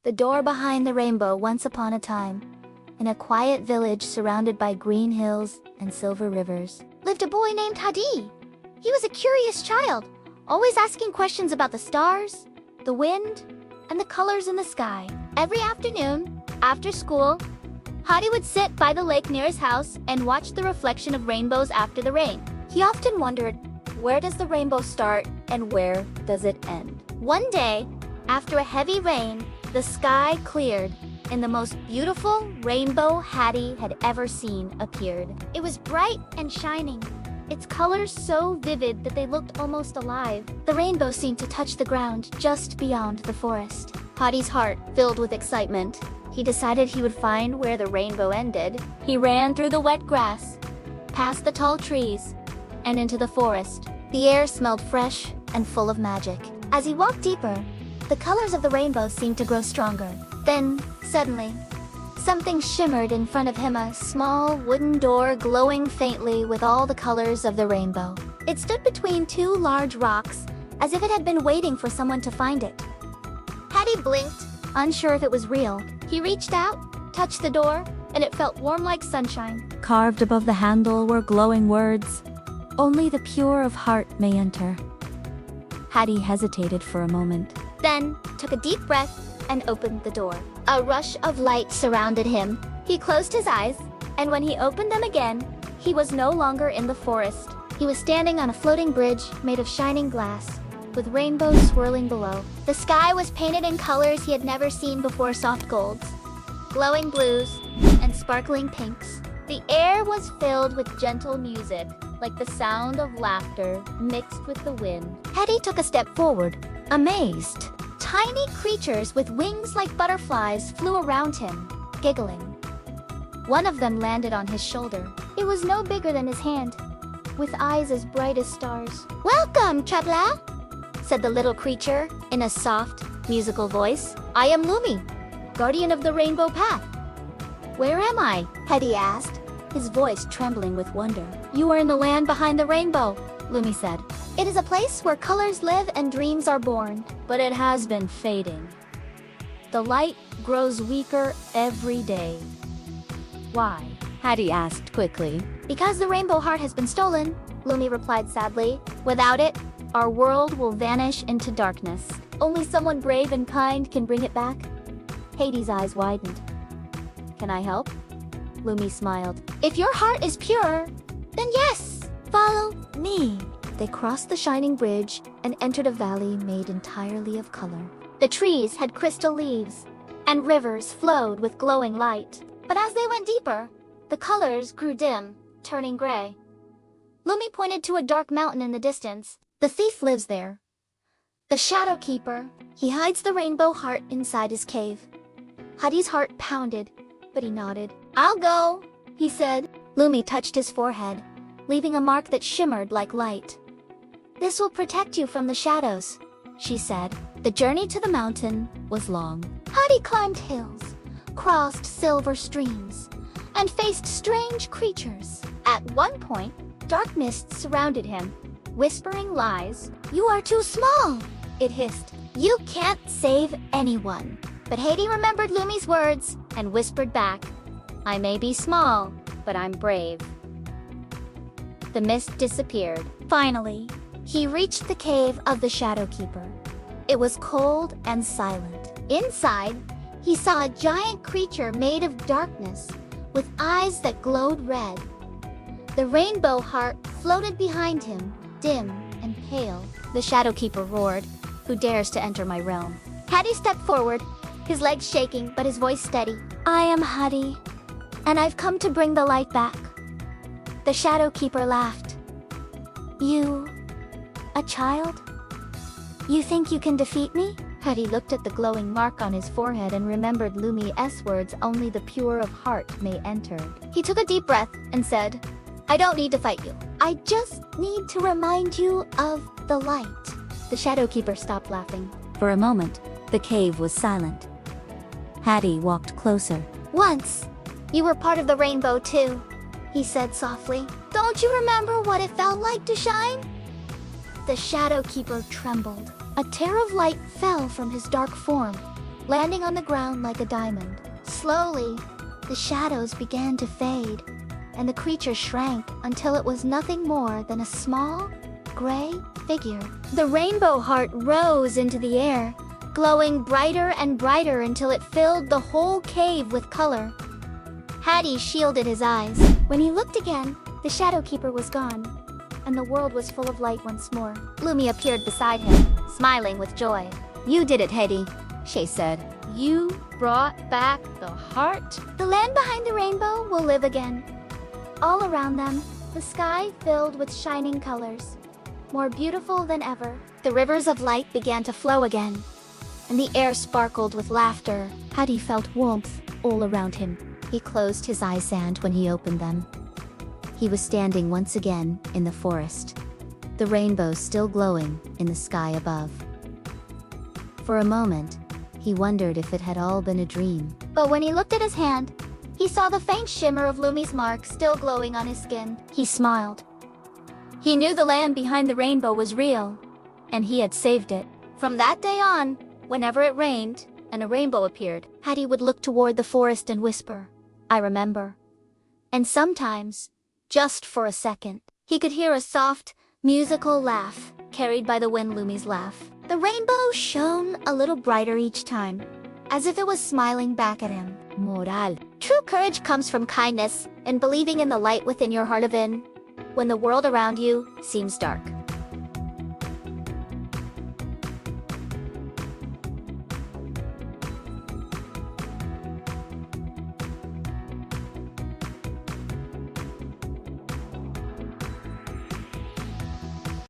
The door behind the rainbow. Once upon a time, in a quiet village surrounded by green hills and silver rivers, lived a boy named Hadi. He was a curious child, always asking questions about the stars, the wind, and the colors in the sky. Every afternoon, after school, Hadi would sit by the lake near his house and watch the reflection of rainbows after the rain. He often wondered, where does the rainbow start and where does it end? One day, after a heavy rain, the sky cleared and the most beautiful rainbow Hadi had ever seen appeared. It was bright and shining, its colors so vivid that they looked almost alive. The rainbow seemed to touch the ground just beyond the forest. Hadi's heart filled with excitement. He decided he would find where the rainbow ended. He ran through the wet grass, past the tall trees, and into the forest. The air smelled fresh and full of magic. As he walked deeper, the colors of the rainbow seemed to grow stronger. Then, suddenly, something shimmered in front of him, a small wooden door glowing faintly with all the colors of the rainbow. It stood between two large rocks, as if it had been waiting for someone to find it. Hadi blinked, unsure if it was real. He reached out, touched the door, and it felt warm like sunshine. Carved above the handle were glowing words, "Only the pure of heart may enter." Hadi hesitated for a moment. Then, took a deep breath and opened the door. A rush of light surrounded him. He closed his eyes, and when he opened them again, he was no longer in the forest. He was standing on a floating bridge made of shining glass, with rainbows swirling below. The sky was painted in colors he had never seen before: soft golds, glowing blues, and sparkling pinks. The air was filled with gentle music, like the sound of laughter mixed with the wind. Hadi took a step forward, amazed. Tiny creatures with wings like butterflies flew around him, giggling. One of them landed on his shoulder. It was no bigger than his hand, with eyes as bright as stars. "Welcome, traveler," said the little creature in a soft, musical voice. "I am Lumi, guardian of the rainbow path." "Where am I?" Hadi asked, his voice trembling with wonder. "You are in the land behind the rainbow," Lumi said. "It is a place where colors live and dreams are born." "But it has been fading. The light grows weaker every day." "Why?" Hadi asked quickly. "Because the rainbow heart has been stolen," Lumi replied sadly. "Without it, our world will vanish into darkness. Only someone brave and kind can bring it back." Hadi's eyes widened. "Can I help?" Lumi smiled. "If your heart is pure, then yes, follow me." They crossed the shining bridge and entered a valley made entirely of color. The trees had crystal leaves, and rivers flowed with glowing light. But as they went deeper, the colors grew dim, turning gray. Lumi pointed to a dark mountain in the distance. "The thief lives there. The Shadow Keeper. He hides the rainbow heart inside his cave." Hadi's heart pounded, but he nodded. "I'll go," he said. Lumi touched his forehead, leaving a mark that shimmered like light. "This will protect you from the shadows," she said. The journey to the mountain was long. Hadi climbed hills, crossed silver streams, and faced strange creatures. At one point, dark mists surrounded him, whispering lies. "You are too small," it hissed. "You can't save anyone." But Hadi remembered Lumi's words and whispered back, "I may be small, but I'm brave." The mist disappeared. Finally, he reached the cave of the Shadow Keeper. It was cold and silent. Inside, he saw a giant creature made of darkness, with eyes that glowed red. The rainbow heart floated behind him, dim and pale. The Shadow Keeper roared, "Who dares to enter my realm?" Hadi stepped forward, his legs shaking but his voice steady. "I am Hadi, and I've come to bring the light back." The Shadow Keeper laughed. "You, a child? You think you can defeat me?" Hadi looked at the glowing mark on his forehead and remembered Lumi's words, "Only the pure of heart may enter." He took a deep breath and said, "I don't need to fight you. I just need to remind you of the light." The Shadow Keeper stopped laughing. For a moment, the cave was silent. Hadi walked closer. "Once, you were part of the rainbow too," he said softly. "Don't you remember what it felt like to shine?" The Shadow Keeper trembled. A tear of light fell from his dark form, landing on the ground like a diamond. Slowly, the shadows began to fade, and the creature shrank until it was nothing more than a small, gray figure. The rainbow heart rose into the air, glowing brighter and brighter until it filled the whole cave with color. Hadi shielded his eyes. When he looked again, the Shadow Keeper was gone, and the world was full of light once more. Lumi appeared beside him, smiling with joy. You did it, Hadi, she said. You brought back the heart? The land behind the rainbow will live again. All around them, the sky filled with shining colors, more beautiful than ever. The rivers of light began to flow again, and the air sparkled with laughter. Hadi felt warmth all around him. He closed his eyes and when he opened them, He was standing once again in the forest, the rainbow still glowing in the sky above. For a moment, he wondered if it had all been a dream. But when he looked at his hand, he saw the faint shimmer of Lumi's mark still glowing on his skin. He smiled. He knew the land behind the rainbow was real, and he had saved it. From that day on, whenever it rained and a rainbow appeared, Hadi would look toward the forest and whisper, "I remember." And sometimes, just for a second, he could hear a soft, musical laugh carried by the wind. Lumi's laugh. The rainbow shone a little brighter each time, as if it was smiling back at him. Moral. True courage comes from kindness and believing in the light within your heart even when the world around you seems dark.